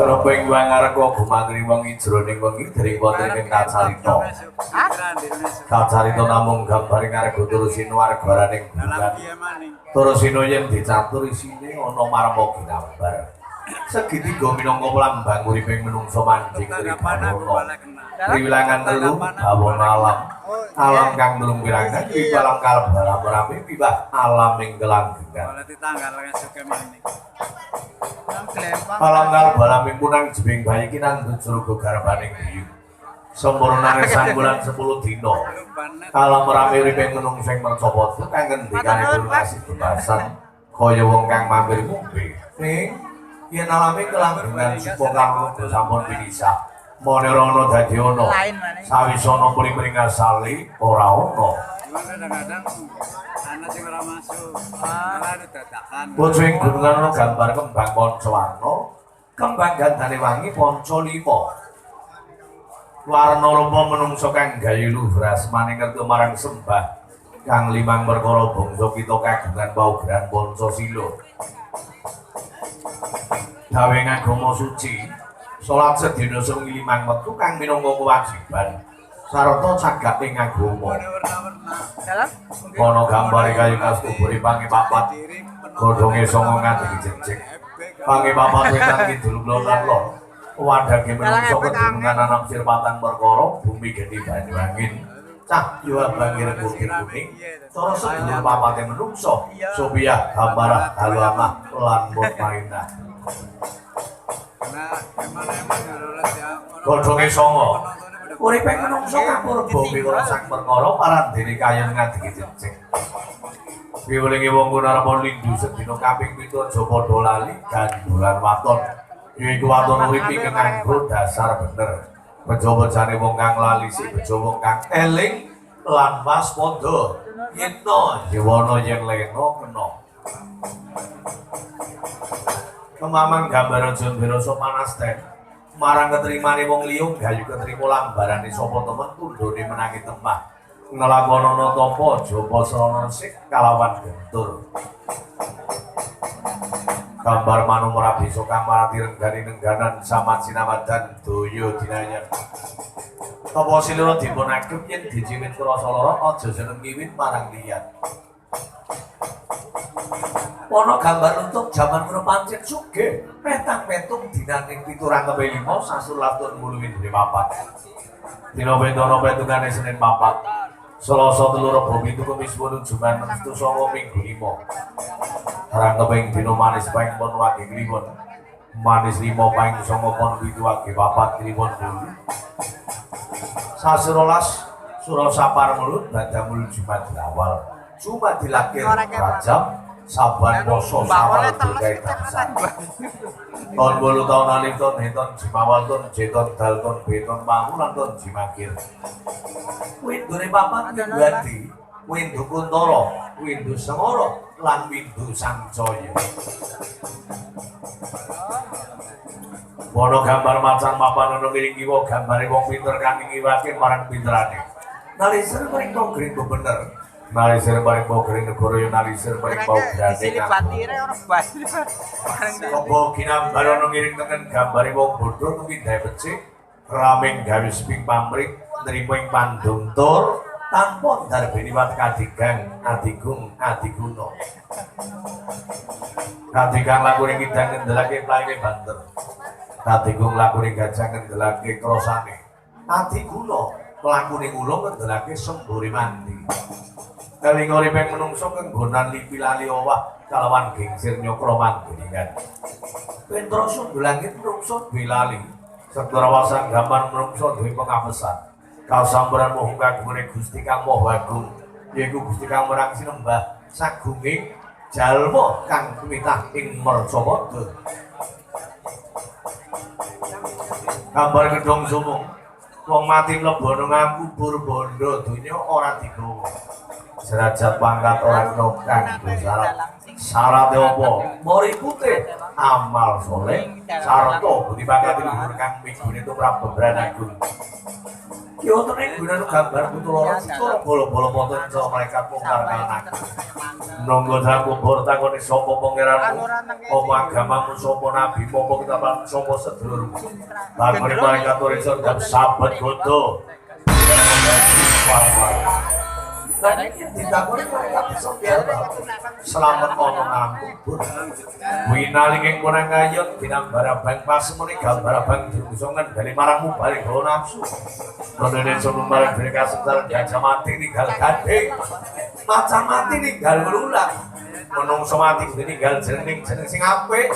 Roping wangarek kok gumangri wengi jroning wengi dering wonten ing kacarita. Kacarita namung gambare ngarep Turusino wargaraning bulan. Turusino yen dicatur isine ana marma ginambar. Segitiga minangka lambang uriping menungsa manjing tribana. Triwilangan telu bawana alam. Alam kang belum wirangan iki alam kalem alam rame pibah alam ing gelanggengan. Alam kalem alam ing punang jebing bayi ki nang jrogo garbaning biyu. Sampurnane sang bulan 10 dina. Alam rame uriping menungsa sing mercapa kang ngendikane durasi bebasan kaya wong kang mampir ngombe. Ning yen alame kelanggengan supo kang sampun pinisah. Mone rono dadi ono. Sawise ono pring-pring asali ora ono. Kadang-kadang ana sing ora masuk. Ora dadakan. Bocing gunungan ono gambar kembang panca warna. Kembang gandane wangi panca 5. Warna rupa menungso kang gayu luhur asmane ngerti marang sembah. Kang limang perkara bangsa kita kagungan paugeran Pancasila. Gawe ngagama suci. Salat sedina sewengi 5 wektu kang minangka kewajiban sarta cagak ing agama. Ana gambare kayu kastuburi pangipapat godhonge songo nganti jejeg. Pangipapat wetan kidul kulon lan lor. Wadhage menungsa kedunungan anam sirpatan perkara bumi geni banyu angin. Cahya abang ireng kuning cara sedulur papate menungsa Sobiah gambarah dalamah lan mutmainah. Godhonge songo. Uriping menungsa kapurba miwara sang perkara parandene kayon ngadegi jejeg. Wiwulinge wong gunarep lindhu sedina kaping 7 aja padha lali gandulan waton. Yaiku waton uripi kanggo dasar bener. Bejo-bejane wong kang lali sing bejo wong kang eling lan waspada. Yena yewana yen lena kena. Kemaman gambar Jon Biroso panas ten. Marang ketrimane wong liya gayu ketrima lambarane sapa temen tundhone menangi temah. Ngelakonana tapa japa srana sik kalawan gentur. Gambar manumra bisa kang marati renggani nengganan samat sinamadan daya dinayar. Tapa silira dipun agem yen dijiwit krasa lara aja seneng wiwit marang liyan. Ana gambar untuk jaman kuno pancen sugih, petang-petung dinaning 7/5 sasulatan muluwin dhewe papat. Dina pendana petungane Senin papat. Selasa 3 Rebo 7 Kamis 8 Jumat 9 Minggu 5. Arang keping dina manis paing pon wage kliwon. Manis 5 paing 9 pon 7 wage papat kliwon 10. Sasurolas Sura Sapar mulut badamul Jumat awal. Jumat dilakir Rajab saban poso sawal berkait bangsa. Tahun 8 tahun alif tahun heton jimawal tahun jeton dal tahun beton pangu lan tahun jimakir. Windune papat diganti windu kuntara, windu semara lan windu sancaya. Wono gambar macan mapan ana ngiring kiwa gambare wong pinter kang ngiwake marang pinterane. Nalisir paring konkret bener. Nalisir paring pogering negara yo nalisir paring pograne. Silipatire ora bali. Apa ginambar ana ngiring teken gambare wong bodho kuwi gawe becik, raming gawe seping pamrih, nrimo ing pandung tur tanpa ndarbeni wat kadigang adigung adiguna. Kadigang lakune kidang ngendelake plaine banter. Kadigung lakune gajah ngendelake krosane. Adiguna lakune ulung ngendelake sembure mandi. Kaling uriping menungso kenggonan lipi lali owah kalawan gingsir nyokro mangguningan. Pentra sundulangit menungso duwe lali. Sedara wasang gaman menungso duwe pengapesan. Kasambaran mohon kagungane Gusti Kang Maha Agung. Yaiku Gusti Kang Merang Sinembah sagunging jalma kang tumitah ing mercapada. Gambar gedhong sumung. Wong mati mlebono ngakubur bondo donya ora digawa. Derajat pangkat orang nokang syarat syarat apa? Morikute amal soleh sarta budi bakat luhur kang migune tumrap bebrahan agung. Kiotone gunane gambar kutulara sito bolo-bolo potensa malaikat mungkar kanak. Nonggo dalam kubur takoni sapa pangeranmu? Apa agamamu sapa nabi apa kitaban sapa sedulurmu? Takoni malaikat ora dan sabet godo. Ditakoni malaikat sopir selamat ana nang kubur. Winalinging kurang ngayut binambara bang pasemune gambar bang dirusongan dari marangmu balik hawa nafsu. Konene sono marang dene kasetar gajah mati ninggal gading. Macan mati ninggal nglulang. Menungso mati ninggal jeneng sing apik.